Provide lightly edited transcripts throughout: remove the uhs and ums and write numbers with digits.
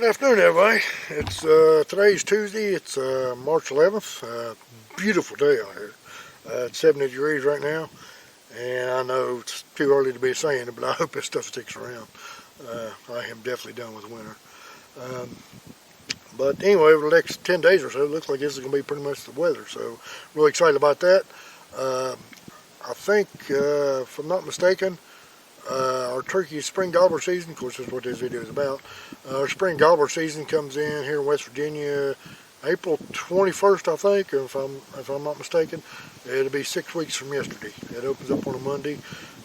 Good afternoon, everybody. It's today's Tuesday. It's March 11th. Beautiful day out here. It's 70 degrees right now, and I know it's too early to be saying it, but I hope this stuff sticks around. I am definitely done with winter. But anyway, over the next 10 days or so, it looks like this is going to be pretty much the weather. So, really excited about that. I think, if I'm not mistaken, our turkey spring gobbler season, of course that's what this video is about, our spring gobbler season comes in here in West Virginia April 21st, I think, if I'm not mistaken. It'll be 6 weeks from yesterday. It opens up on a Monday.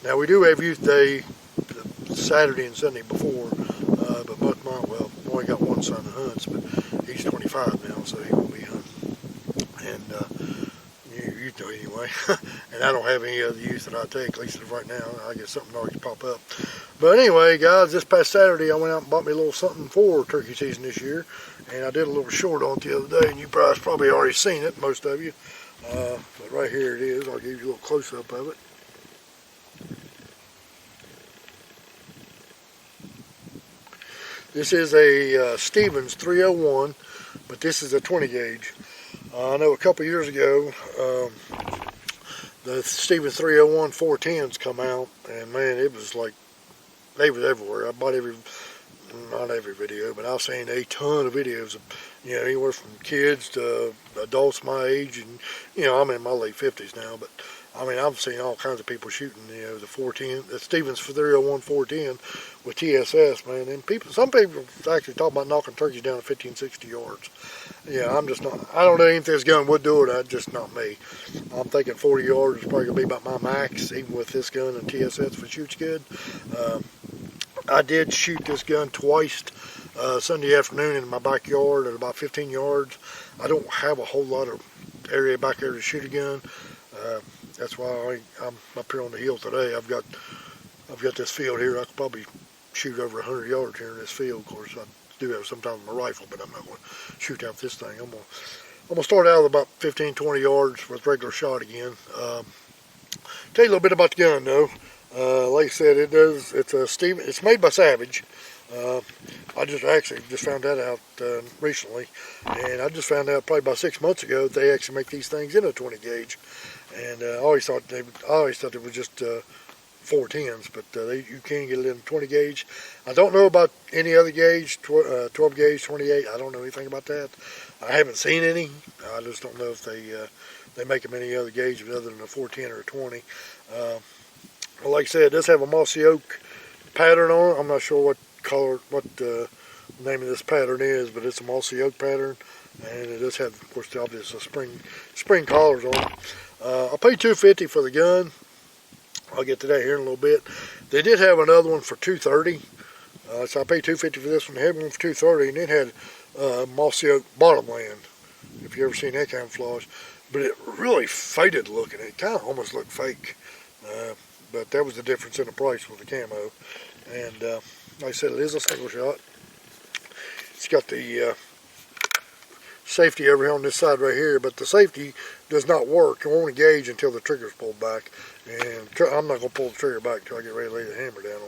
Now we do have Youth Day Saturday and Sunday before, but well, I only got one son that hunts, but he's 25 now, so he won't be hunting. And you know anyway. And I don't have any other youth that I take, at least right now. I guess something always pop up. But anyway, guys, this past Saturday I went out and bought me a little something for turkey season this year. And I did a little short on it the other day, and you guys probably already seen it, most of you. But right here it is. I'll give you a little close-up of it. This is a Stevens 301, but this is a 20 gauge. I know a couple years ago, the Stevens 301 410s come out, and man, it was like, they was everywhere. I bought not every video, but I've seen a ton of videos of, anywhere from kids to adults my age, and, I'm in my late 50s now, but I mean, I've seen all kinds of people shooting, the 410, the Stevens 301 410 with TSS, man. And some people actually talk about knocking turkeys down to 15, 60 yards. Yeah, I'm just not, I don't know if this gun would do it, that's just not me. I'm thinking 40 yards is probably going to be about my max, even with this gun and TSS if it shoots good. I did shoot this gun twice Sunday afternoon in my backyard at about 15 yards. I don't have a whole lot of area back there to shoot a gun. That's why I'm up here on the hill today. I've got this field here. I could probably shoot over 100 yards here in this field. Of course, I do have sometimes my rifle, but I'm not going to shoot out this thing. I'm gonna start out with about 15, 20 yards with regular shot again. Tell you a little bit about the gun, though. Like I said, it's made by Savage. I actually just found that out recently, and I just found out probably about 6 months ago that they actually make these things in a 20 gauge. And I always thought it was just 410s, but you can get it in 20 gauge. I don't know about any other gauge, 12 gauge, 28. I don't know anything about that. I haven't seen any. I just don't know if they make them any other gauge other than a 410 or a 20. Well, like I said, it does have a mossy oak pattern on it. I'm not sure what the name of this pattern is, but it's a mossy oak pattern, and it does have, of course, the obvious spring collars on it. I paid $250 for the gun. I'll get to that here in a little bit. They did have another one for $230, so I paid $250 for this one. They had one for $230, and it had mossy oak bottomland, if you ever seen that camouflage. But it really faded looking. It kind of almost looked fake. But that was the difference in the price with the camo. And like I said, it is a single shot. It's got the safety over here on this side right here, but the safety does not work. It won't engage until the trigger's pulled back. And I'm not going to pull the trigger back until I get ready to lay the hammer down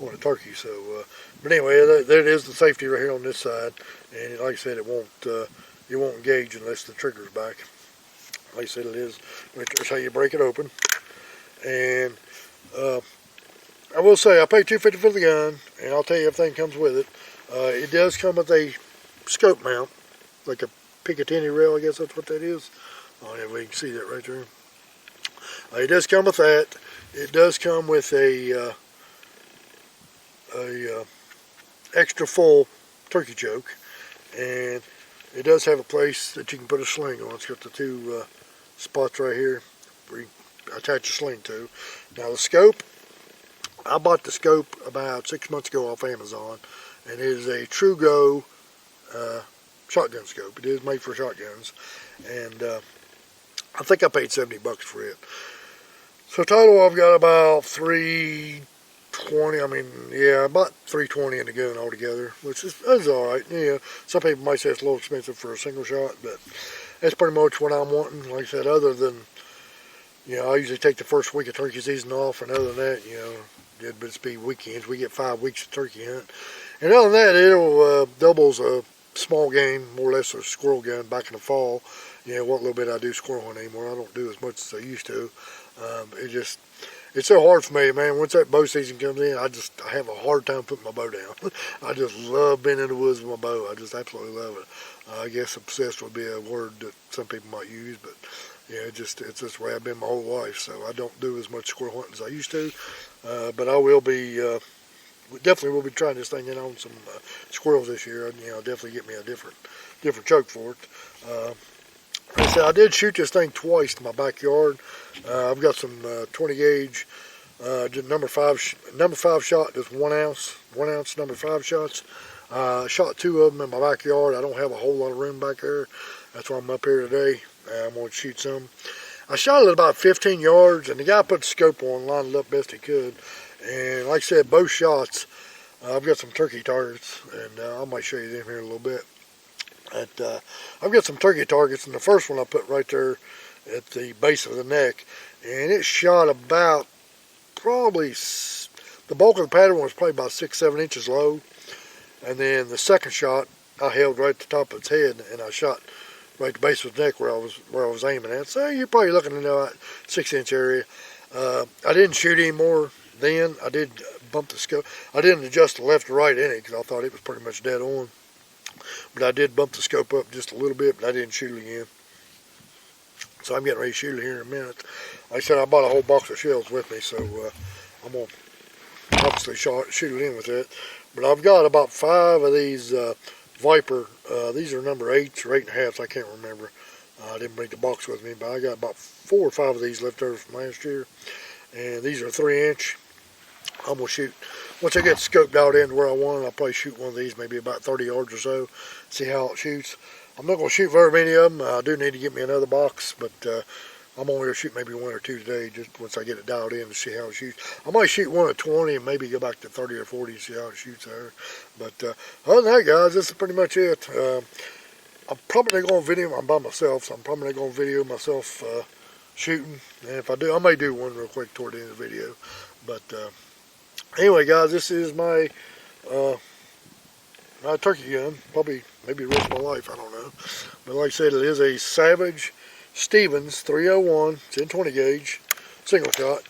on the turkey. So, but anyway, there it is, the safety right here on this side. And like I said, it won't engage unless the trigger's back. Like I said, it is. That's how you break it open. And I will say, I paid $250 for the gun, and I'll tell you everything comes with it. It does come with a scope mount, like a Picatinny rail, I guess that's what that is. Oh yeah, we can see that right there. It does come with that. It does come with a extra full turkey choke, and it does have a place that you can put a sling on. It's got the two spots right here where you attach a sling to. Now the scope, I bought the scope about 6 months ago off Amazon, and it is a Trugo shotgun scope. It is made for shotguns, and I think I paid $70 for it. So total, I've got about $320. I mean, yeah, about $320 in the gun altogether, which is all right. Yeah, some people might say it's a little expensive for a single shot, but that's pretty much what I'm wanting. Like I said, other than, I usually take the first week of turkey season off, and other than that, it'd just be weekends. We get 5 weeks of turkey hunt. And other than that, it'll doubles a small game, more or less a squirrel gun back in the fall. You know, what little bit I do squirrel hunt anymore, I don't do as much as I used to. It's so hard for me, man. Once that bow season comes in, I have a hard time putting my bow down. I just love being in the woods with my bow. I just absolutely love it. I guess obsessed would be a word that some people might use, but yeah, it's just the way I've been my whole life. So I don't do as much squirrel hunting as I used to, but I will be. Definitely will be trying this thing in on some squirrels this year. You know, definitely get me a different choke for it. Like I said, I did shoot this thing twice in my backyard. I've got some 20 gauge, number five shot, just 1 ounce number 5 shots. Shot 2 of them in my backyard. I don't have a whole lot of room back there. That's why I'm up here today. I'm going to shoot some. I shot it at about 15 yards, and the guy put the scope on, lined it up best he could. And like I said, both shots, I've got some turkey targets, and I might show you them here in a little bit. I've got some turkey targets, and the first one I put right there at the base of the neck, and it shot about probably, the bulk of the pattern was probably about 6-7 inches low. And then the second shot, I held right at the top of its head, and I shot right at the base of the neck where I was aiming at. So you're probably looking in that 6-inch area. I didn't shoot anymore. Then I did bump the scope. I didn't adjust the left or right in it because I thought it was pretty much dead on. But I did bump the scope up just a little bit, but I didn't shoot it again. So I'm getting ready to shoot it here in a minute. Like I said, I bought a whole box of shells with me, so I'm going to obviously shoot it in with it. But I've got about 5 of these Viper. These are number 8s or 8.5s, I can't remember. I didn't bring the box with me, but I got about 4 or 5 of these left over from last year. And these are 3-inch. I'm going to shoot, once I get the scope dialed in to where I want it, I'll probably shoot one of these maybe about 30 yards or so, see how it shoots. I'm not going to shoot very many of them. I do need to get me another box, but I'm only going to shoot maybe 1 or 2 today, just once I get it dialed in to see how it shoots. I might shoot one at 20 and maybe go back to 30 or 40 and see how it shoots there. But other than that, guys, this is pretty much it. I'm probably not going to video, I'm by myself, so I'm probably not going to video myself shooting. And if I do, I may do one real quick toward the end of the video. But anyway, guys, this is my my turkey gun. Probably, maybe the rest of my life, I don't know. But like I said, it is a Savage Stevens 301. It's in 20 gauge, single shot.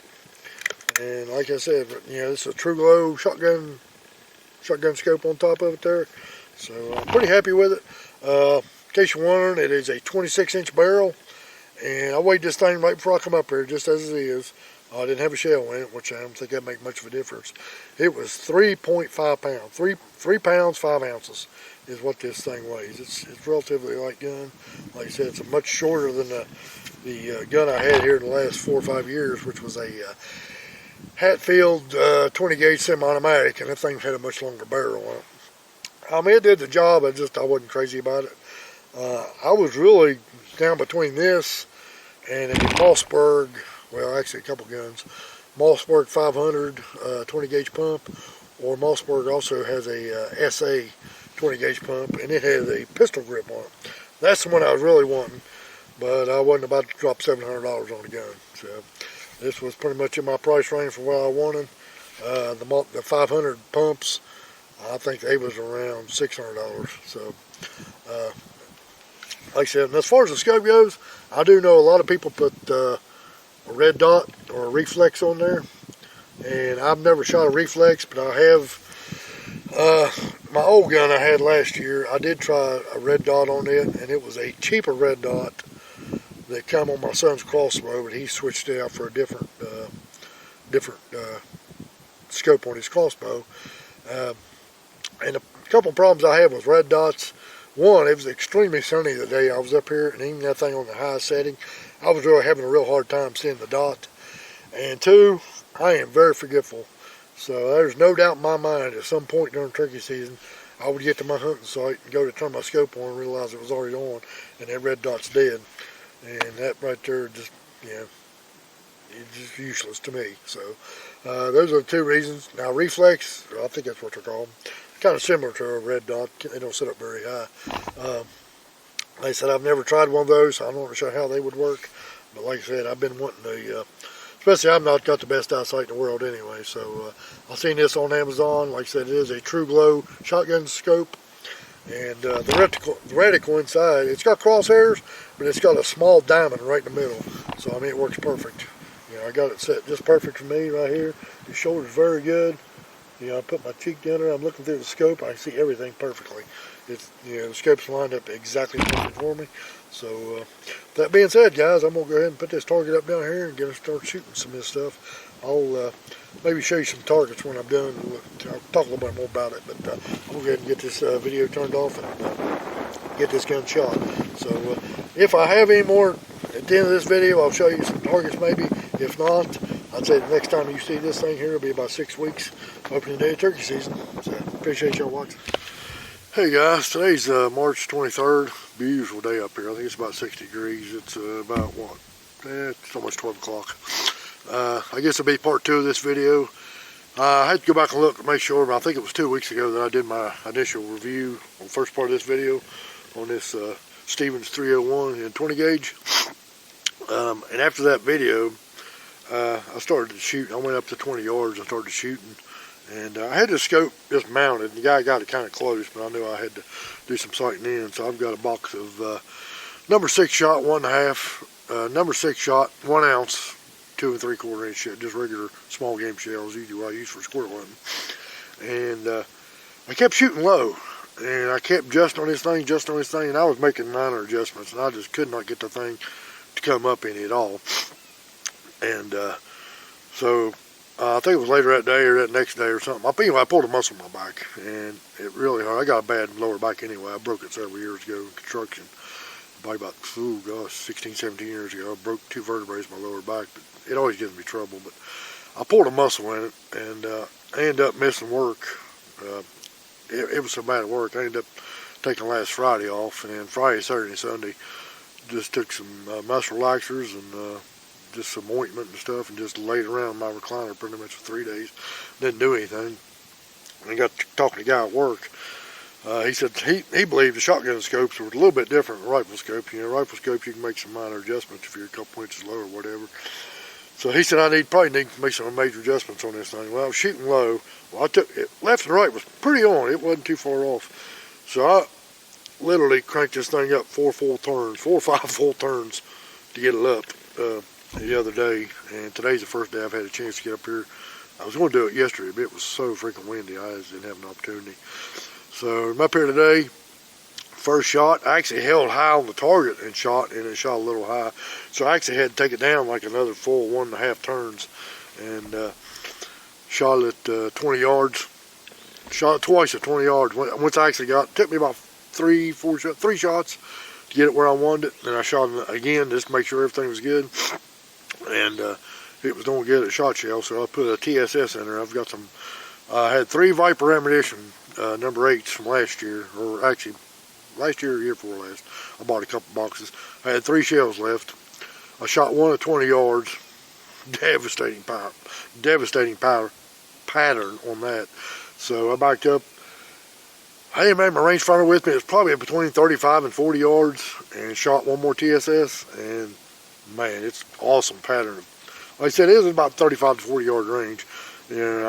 And like I said, you know, this is a TruGlo shotgun scope on top of it there. So I'm pretty happy with it. In case you're wondering, it is a 26-inch barrel. And I weighed this thing right before I come up here, just as it is. I didn't have a shell in it, which I don't think that make much of a difference. It was 3.5 pounds. 3 pounds, 5 ounces is what this thing weighs. It's relatively light gun. Like I said, it's much shorter than the gun I had here in the last 4 or 5 years, which was a Hatfield 20 gauge semi-automatic, and that thing had a much longer barrel on it. I mean, it did the job. I wasn't crazy about it. I was really down between this and a Mossberg. Well, actually a couple guns. Mossberg 500 20 gauge pump, or Mossberg also has a SA 20 gauge pump, and it has a pistol grip on it. That's the one I was really wanting, but I wasn't about to drop $700 on the gun. So this was pretty much in my price range for what I wanted. The 500 pumps, I think they was around $600. So like I said, and as far as the scope goes, I do know a lot of people put a red dot or a reflex on there, and I've never shot a reflex, but I have my old gun I had last year. I did try a red dot on it, and it was a cheaper red dot that come on my son's crossbow, but he switched it out for a different scope on his crossbow. And a couple problems I had with red dots. One, it was extremely sunny the day I was up here, and even that thing on the high setting, I was really having a real hard time seeing the dot. And 2, I am very forgetful. So there's no doubt in my mind at some point during turkey season, I would get to my hunting site and go to turn my scope on and realize it was already on, and that red dot's dead. And that right there just, you know, it's just useless to me. So those are the 2 reasons. Now reflex, I think that's what they're called, kind of similar to a red dot. They don't sit up very high. Like I said, I've never tried one of those, so I'm not sure how they would work. But like I said, I've been wanting to especially I'm not got the best eyesight in the world anyway. So I've seen this on Amazon. Like I said, it is a TruGlo shotgun scope. And the reticle inside, it's got crosshairs, but it's got a small diamond right in the middle. So I mean, it works perfect. You know, I got it set just perfect for me right here. The shoulder's very good. You know, I put my cheek down there. I'm looking through the scope. I can see everything perfectly. It's, you know, the scope's lined up exactly perfect for me. So that being said, guys, I'm gonna go ahead and put this target up down here and get us start shooting some of this stuff. I'll maybe show you some targets when I'm done. I'll talk a little bit more about it, but I'm gonna go ahead and get this video turned off and get this gun shot. So if I have any more at the end of this video, I'll show you some targets maybe. If not, I'd say the next time you see this thing here, it'll be about 6 weeks, opening day of turkey season. So appreciate y'all watching. Hey guys, today's March 23rd. Beautiful day up here. I think it's about 60 degrees. It's about what? It's almost 12 o'clock. I guess it'll be part 2 of this video. I had to go back and look to make sure, but I think it was 2 weeks ago that I did my initial review on the first part of this video on this Stevens 301 and 20 gauge. And after that video, I started to shoot. I went up to 20 yards and started shooting. And I had the scope just mounted. The guy got it kind of close, but I knew I had to do some sighting in. So I've got a box of number 6 shot, 1.5, number 6 shot, 1 ounce, 2 3/4 inch shell, just regular small game shells, usually what I use for squirrel hunting. And I kept shooting low, and I kept adjusting on this thing, and I was making minor adjustments, and I just could not get the thing to come up any at all. And so I think it was later that day or that next day or something. I pulled a muscle in my back, and it really hurt. I got a bad lower back anyway. I broke it several years ago in construction. Probably about, 16, 17 years ago. I broke 2 vertebrae in my lower back, but it always gives me trouble. But I pulled a muscle in it, and I ended up missing work. It was so bad at work, I ended up taking last Friday off, and then Friday, Saturday, and Sunday, just took some muscle relaxers and just some ointment and stuff, and just laid around my recliner pretty much for 3 days. Didn't do anything. And I got talking to a guy at work. He said he believed the shotgun scopes were a little bit different than rifle scope. You know, rifle scopes you can make some minor adjustments if you're a couple inches low or whatever. So he said I probably need to make some major adjustments on this thing. Well, I was shooting low. Well, I took it left and right was pretty on. It wasn't too far off. So I literally cranked this thing up 4 or 5 full turns to get it up the other day. And today's the first day I've had a chance to get up here. I was going to do it yesterday, but it was so freaking windy I just didn't have an opportunity. So I'm up here today. First shot, I actually held high on the target and it shot a little high. So I actually had to take it down like another full 1.5 turns, and shot it at 20 yards. Shot it twice at 20 yards. Once I actually it took me about 3 shots to get it where I wanted it. Then I shot it again just to make sure everything was good. And it was doing good at Shot Shell, so I put a TSS in there. I've got some, I had 3 Viper ammunition, number 8s from last year, or actually last year or year before last. I bought a couple boxes. I had 3 shells left. I shot one at 20 yards. Devastating pattern on that. So I backed up. I didn't have my rangefinder with me. It was probably between 35 and 40 yards, and shot one more TSS, and man, it's awesome pattern. Like I said, it is about 35 to 40 yard range. And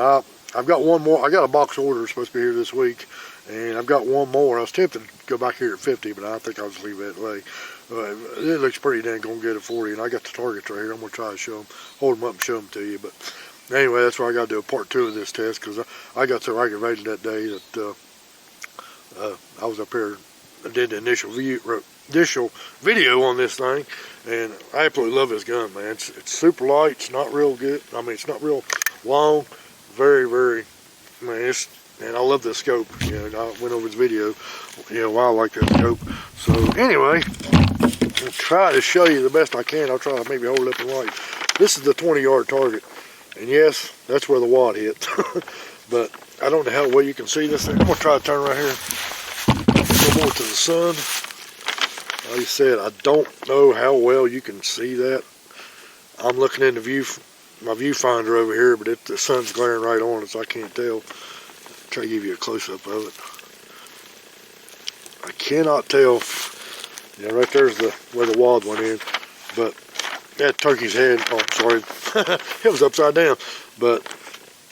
I've got one more. I got a box order supposed to be here this week, and I've got one more. I was tempted to go back here at 50, but I think I'll just leave it that way. It looks pretty dang gonna get at 40, and I got the targets right here. I'm gonna try to show them, hold them up and show them to you. But anyway, that's why I got to do a part 2 of this test, because I got so aggravated that day that I was up here. I did the initial video on this thing, and I absolutely love this gun, man. It's super light. It's not real good. I mean, it's not real long. Very, very, man. And I love this scope. You know, I went over this video, you know, why I like that scope. So anyway, I'll try to show you the best I can. I'll try to maybe hold it up in light. This is the 20 yard target, and yes, that's where the wad hit. But I don't know how well you can see this thing. I'm gonna try to turn right here, go more to the sun. Like I said, I don't know how well you can see that. I'm looking in my viewfinder over here, but the sun's glaring right on it, so I can't tell. Try to give you a close-up of it. I cannot tell. Yeah, right there's where the wad went in, but that turkey's head, oh, sorry, it was upside down, but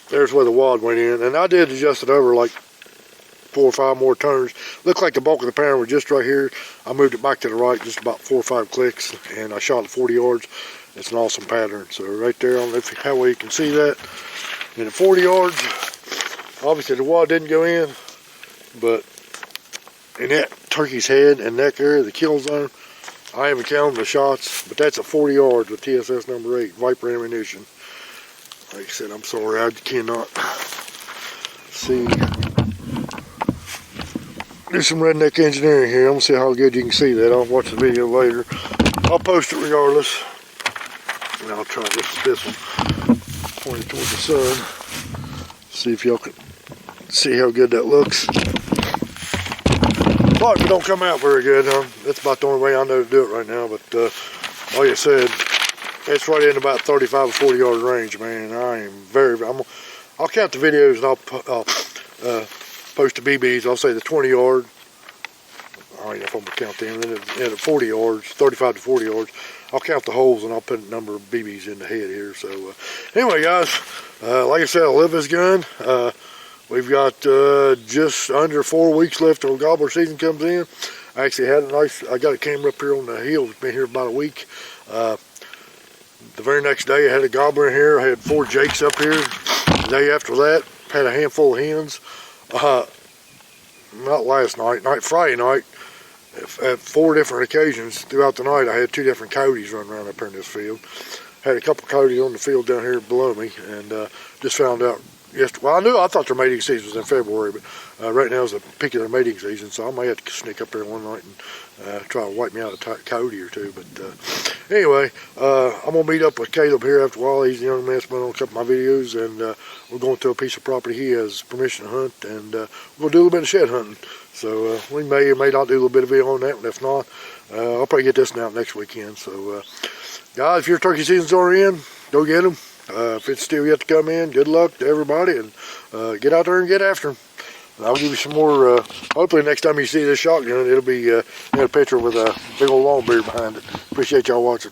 there's where the wad went in. And I did adjust it over like 4 or 5 more turns. Looked like the bulk of the pattern was just right here. I moved it back to the right just about 4 or 5 clicks, and I shot at 40 yards. It's an awesome pattern. So right there, I don't know how well you can see that. And at 40 yards, obviously the wad didn't go in, but in that turkey's head and neck area, the kill zone, I haven't counted the shots, but that's at 40 yards with TSS number 8, Viper ammunition. Like I said, I'm sorry, I cannot see. Do some redneck engineering here. I'm gonna see how good you can see that. I'll watch the video later. I'll post it regardless. And I'll try this one pointed toward the sun. See if y'all can see how good that looks. Probably don't come out very good. That's about the only way I know to do it right now. But like I said, it's right in about 35 or 40 yard range, man. I am I'll count the videos and I'll post the BBs. I'll say the 20 yard. I don't know if I'm gonna count them. And at 40 yards, 35 to 40 yards, I'll count the holes and I'll put a number of BBs in the head here. So anyway, guys, like I said, I love this gun. We've got just under 4 weeks left till gobbler season comes in. I actually had I got a camera up here on the hill. It's been here about a week. The very next day I had a gobbler in here. I had 4 jakes up here. The day after that, had a handful of hens. Not last night, Friday night, at 4 different occasions throughout the night, I had 2 different coyotes running around up here in this field. Had a couple coyotes on the field down here below me, and just found out yesterday. Well, I thought their mating season was in February, but right now is the peak of their mating season, so I may have to sneak up there one night and try to wipe me out a coyote or 2. But anyway, I'm gonna meet up with Caleb here after a while. He's the young man that's been on a couple of my videos, and we're going to a piece of property he has permission to hunt, and we'll do a little bit of shed hunting. So we may or may not do a little bit of video on that, and if not, I'll probably get this one out next weekend. So guys, if your turkey season's already in, go get them. If it's still yet to come in, good luck to everybody, and get out there and get after them. I'll give you some more, hopefully next time you see this shotgun, it'll be in a picture with a big old long beard behind it. Appreciate y'all watching.